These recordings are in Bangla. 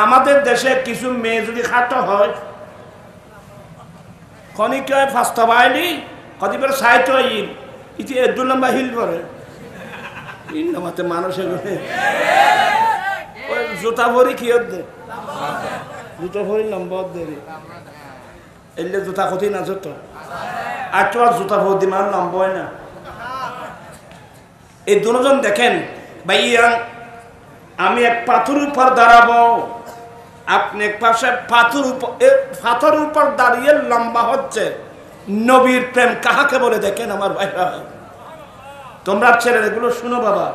আমাদের দেশে কিছু মেয়ে যদি খাটো হয় খনিকে ফাস্তা বাইনি কদিবার সাইট ইল ইতি 2 নম্বর হিল করে ইন নামাতে মানুষের ওই জুতা ভরি কি হচ্ছে জুতা ভরি নম্বর দেরি এলে জুতা কতি না জুতো আর তো জুতা ভরি মান নম্বর না এই দুজন দেখেন ভাইয়া আমি এক পাথরের উপর দাঁড়াবো আপনি এক পাশে পাথরের উপর দাঁড়িয়ে লম্বা হচ্ছে নবীর প্রেম কাহাকে বলে দেখেন আমার ভাইরা তোমরা ছেলেরা এগুলো শুনো বাবা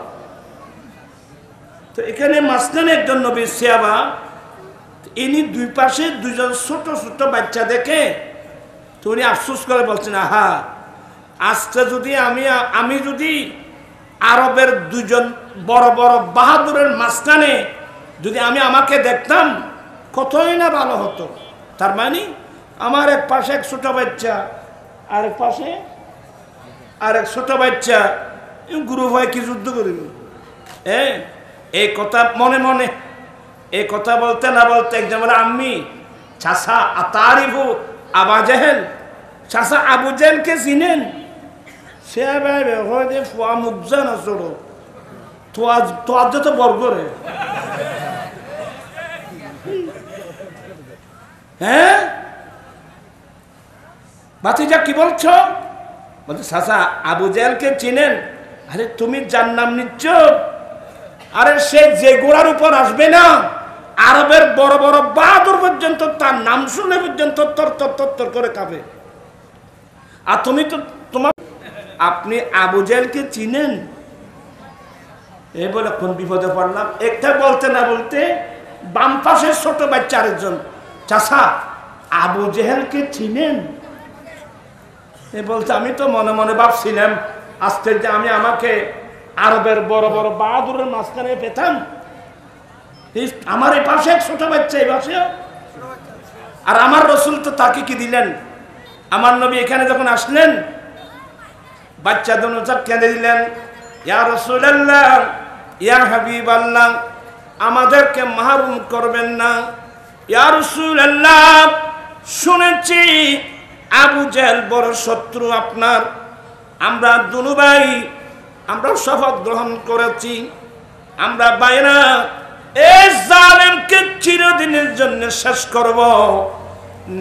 তো এখানে মাঝখানে একজন নবীর সিয়াবা ইনি দুই পাশে দুজন ছোট ছোট বাচ্চা দেখে তো উনি আফসোস করে বলছেন আহা আজকে যদি আমি যদি আরবের দুজন বড় বড় বাহাদুরের মাঝখানে যদি আমি আমাকে দেখতাম কতই না ভালো হতো তার মানে আমার এক পাশে এক ছোট বাচ্চা আরেক পাশে আরেক ছোট বাচ্চা গুরু ভাই কি যুদ্ধ করিব এই কথা মনে মনে এই কথা বলতে না বলতে একজন বলে আম্মি চাষা আতারিফু আবা জেহেল চাষা আবু জেহেলকে চিনেন সে হয়তো ফুয়া মুখজা না চড়ো তোয়ার যত বর্গরে হ্যাঁ বাতিজা কি বলছো বলছে চাচা আবু জেহেলকে চিনেন আরে তুমি যার নাম নিচ্ছ আরে সে যে গোড়ার উপর আসবে না আরবের বড় বড় বাহাদুর পর্যন্ত তার নাম শুনে পর্যন্ত তর করে কাঁপে আর তুমি তো তোমার আপনি আবু জেহেলকে চিনেন এই বলে কোন বিপদে পড়লাম একটা বলতে না বলতে বাম পাশের ছোট বাচ্চা আরেকজন চাচা আবু জেহেলকে চিনেন এ বলতে আমি তো মনে মনে ভাবছিলাম আজকে যে আমি আমাকে আরবের বড় বড় বাহাদুরের মাঝখানে পেতাম আমার এই পাশে এক ছোট বাচ্চা এই পাশে আর আমার রসুল তো তাকে কি দিলেন আমার নবী এখানে যখন আসলেন বাচ্চা দুটো কেঁদে দিলেন ইয়া রাসূলুল্লাহ ইয়া হাবিবাল্লাহ আমাদেরকে মাহরুম করবেন না ইয়া রাসূলুল্লাহ শুনেছি আবু জেহেল বড় শত্রু আপনার আমরা দুনু ভাই আমরা শপথ গ্রহণ করেছি আমরা বাইরা এই জালেমকে চিরদিনের জন্য শেষ করব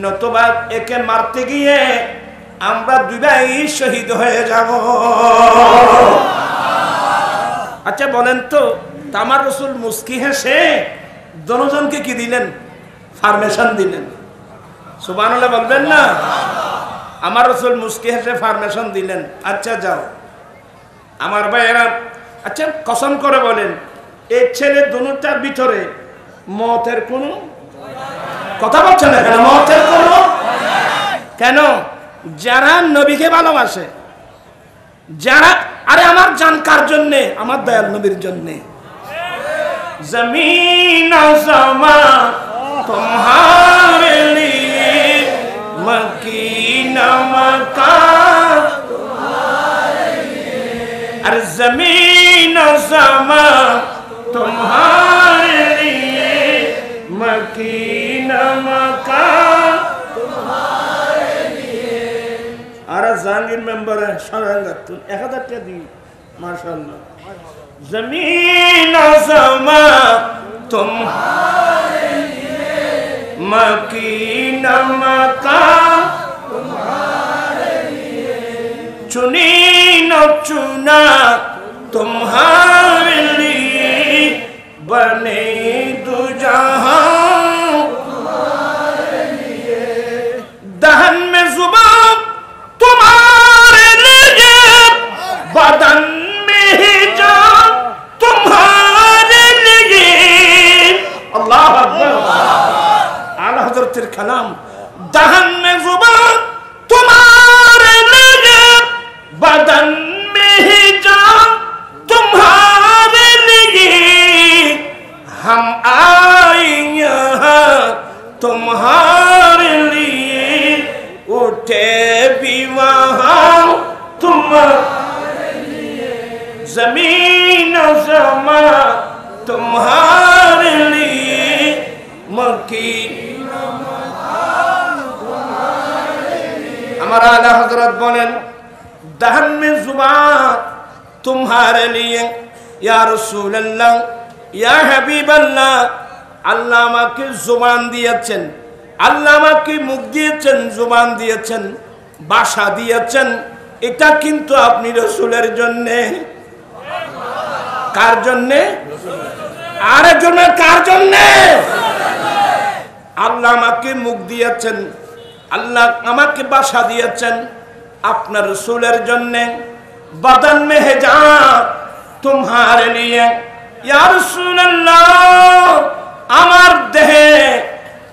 নতুবা একে মারতে গিয়ে আমরা দুই ভাই শহীদ হয়ে যাব আচ্ছা বলেন তো আমার রাসূল মুস্কি হেসে দুজনকে কি দিলেন ফার্মেশন দিলেন সুবহানাল্লাহ বলবেন না আমার রাসূল মুস্কি হেসে ফার্মেশন দিলেন আচ্ছা যাও আমার ভাইয়েরা আচ্ছা কসম করে বলেন এই ছেলে দুটার ভিতরে মতের কোনো কথা বলছেন না কেন মতের কোনো কেন যারা নবীকে ভালোবাসে যারা আরে আমার জান কার জন্য আমার দয়াল নবীর জন্য জমিন আসমা তোমারে লিয়ে মকিনা মকান তোমারে লিয়ে আর জমিন আসমা তোমারে লিয়ে মকিনা মকান তোমারে লিয়ে আর জাহাঙ্গীর মেম্বার সরঙ্গাত 1000 টাকা দিই মাশাআল্লাহ जमीन आसमा तुम्हारे लिए मकीन मकान तुम्हारे लिए चुनी न चुना तुम्हारे लिए बने दो जहां तुम्हारे लिए दहन में जुबान तुम्हारे लिए बदन में ही जान तुम्हारे लिए अल्लाह अकबर आला हजरतेर कलाम दहन में जुबान तुम्हारे लिए बदन में ही जान तुम्हारे लिए हम आए यहाँ तुम्हारे लिए उठे भी वहाँ तुम्हारे लिए जमीन आसमां तुम्हारे लिए मकीन। हमारा आला हजरत बोलें दहन में जुबान तुम्हारे लिए या रसूल अल्लाह या हबीब अल्लाह। আল্লাহ আমাকে জবান দিয়েছেন, আল্লাহ আমাকে মুখ দিয়েছেন, জবান দিয়েছেন, ভাষা দিয়েছেন। এটা কিন্তু আপনি রাসূলের জন্য। কার জন্য? আরেকজন কার জন্য? আল্লাহ আমাকে মুখ দিয়েছেন, আল্লাহ আমাকে ভাষা দিয়েছেন আপনার রাসূলের জন্য। বদন में है जान तुम्हारे लिए या रसूल अल्लाह। আমার দেহে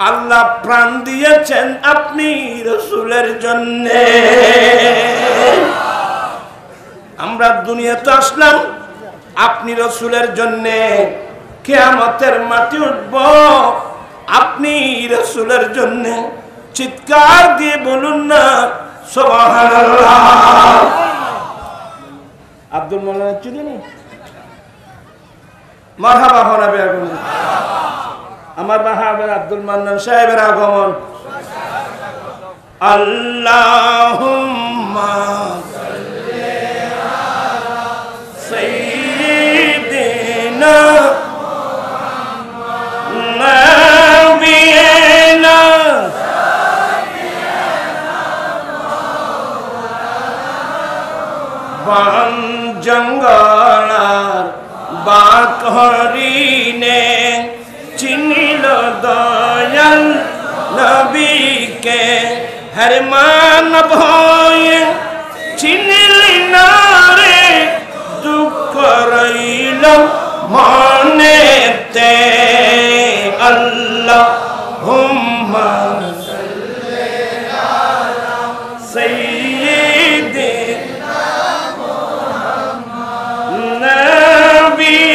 আল্লাহ প্রাণ দিয়েছেন আপনি রাসূলের জন্য। আমরা দুনিয়াতে আসলাম আপনি রাসূলের জন্য। কিয়ামতের মাটি উঠব আপনি রাসূলের জন্য। চিৎকার দিয়ে বলুন না সুবহানাল্লাহ। আব্দুল মান্নান চিনেন? মারহাবা হবে এখন। আমার বাহাবের আব্দুল মান্নান সাহেবের আগমন। আল্লাহুম্মা সাল্লি আলা সাইয়্যিদিনা নাবিয়িনা বান জঙ্গলার বাক হরিণে চিনিল দয়াল নবীকে। হর মানব হয়ে চিনিলি না রে দুঃখ রইল মনেতে। আল্লাহুম্মা সাল্লি আলা সাইয়্যিদিনা মুহাম্মাদ নাবিয়িনা।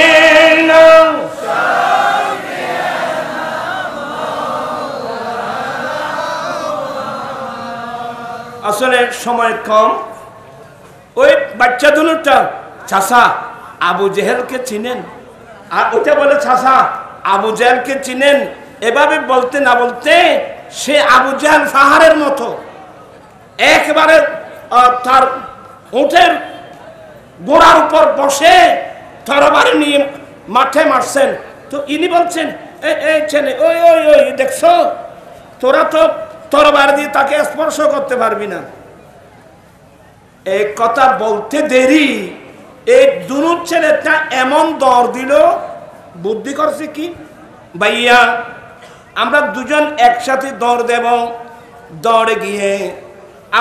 আসলে সময় কম। ওই বাচ্চা দুটা চাচা আবু জেহেলকে চিনেন? আর ওটা বলে চাচা আবু জেহেলকে চিনেন। এভাবে বলতে না বলতে সে আবু জেহেল পাহাড়ের মতো একবারে তার উটের গোড়ার উপর বসে তরবারি নিয়ে মাঠে মারছেন। তো ইনি বলছেন এই ছেলে ওই ওই ওই দেখছো তোরা তো তরবার দিয়ে তাকে স্পর্শ করতে পারবি না। এই কথা বলতে দেরি এই দুনু ছেলেটা এমন দর দিল। বুদ্ধি করছে কি ভাইয়া আমরা দুজন একসাথে দৌড় দেব। দৌড়ে গিয়ে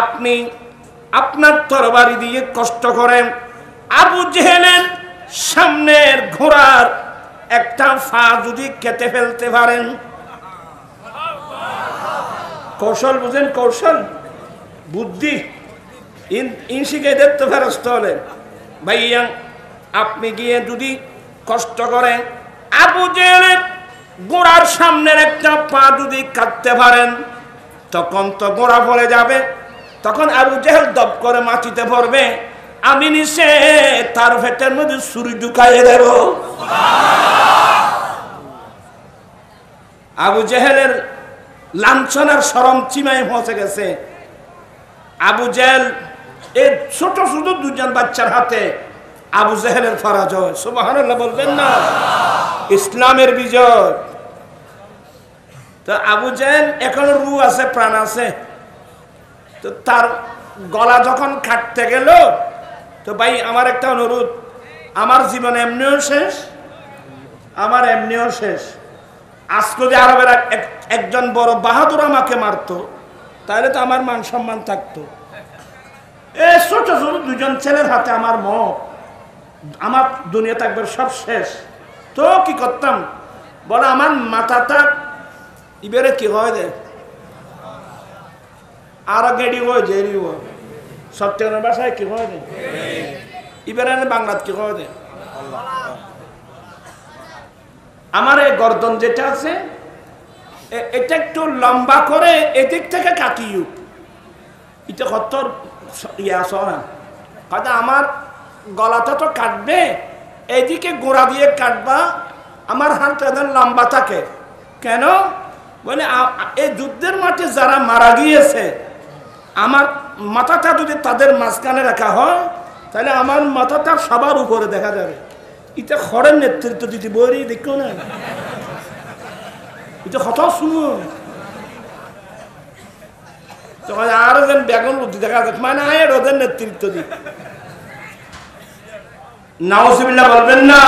আপনি আপনার তরবারি দিয়ে কষ্ট করেন আবু জেহেলের সামনের ঘোড়ার একটা ফা যদি কেটে ফেলতে পারেন। কৌশল বুঝেন? কৌশল বুদ্ধি ইনশিকে দেখতে ফেরস্ত হলেন ভাইয়া আপনি গিয়ে যদি কষ্ট করেন আবু জেহেলের গোড়ার সামনের একটা পা যদি কাটতে পারেন তখন তো গোড়া পড়ে যাবে। তখন আবু জেহেল দপ করে মাটিতে পড়বে। আমি নিচে তার পেটের মধ্যে ছুরি ঢুকাইয়ে দেব। আবু জেহেলের লাঞ্ছনার শরম চিমায় পৌঁছে গেছে। আবু জেহেল এই ছোট ছোট দুজন বাচ্চার হাতে আবু জেহেলের পরাজয়। সুবহানাল্লাহ বলবেন না? ইসলামের বিজয়। তো আবু জেহেল এখনো রু আছে, প্রাণ আছে। তো তার গলা যখন কাটতে গেল তো ভাই আমার একটা অনুরোধ, আমার জীবন এমনিও শেষ, আমার এমনিও শেষ। আজকে যদি আরবের একজন বড় বাহাদুর আমাকে মারতো তাহলে তো আমার মান সম্মান থাকতো। এই ছোট ছোট দুজন ছেলের হাতে আমার আমার দুনিয়া থাকবে সব শেষ। তো কি করতাম বলে আমার মাথাটা ইবারে কি হয় দে আর গেড়ি হয় জেরি হয় সত্যের ভাষায় কি হয় দে ইবারে বাংলাত কি হয় দে। আমার এই গর্দন যেটা আছে এটা একটু লম্বা করে এদিক থেকে কাটিও এটা কত ইয়া সরা হয়তো আমার গলাটা তো কাটবে, এইদিকে গোড়া দিয়ে কাটবা। আমার হাতটা লম্বা থাকে কেন? বলে এই যুদ্ধের মাঠে যারা মারা গিয়েছে আমার মাথাটা যদি তাদের মাঝখানে রাখা হয় তাহলে আমার মাথাটা সবার উপরে দেখা যাবে। এটা খড়ের নেতৃত্ব দিতে বই দেখো না, এটা কথা শুনো আরো যেন বেগুন বুদ্ধি দেখা যাচ্ছে মানে ওদের নেতৃত্ব দি। নাউজুবিল্লাহ বলবেন না?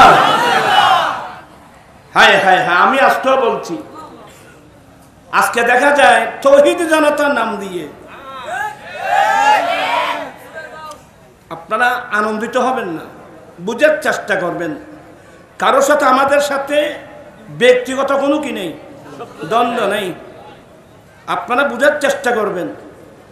হায় হায় হায়, আমি আজকেও বলছি, আজকে দেখা যায় তৌহিদ জনতার নাম দিয়ে আপনারা আনন্দিত হবেন না, বুঝার চেষ্টা করবেন। কারোর সাথে আমাদের সাথে ব্যক্তিগত কোনো কি নেই, দ্বন্দ্ব নেই। আপনারা বুঝার চেষ্টা করবেন।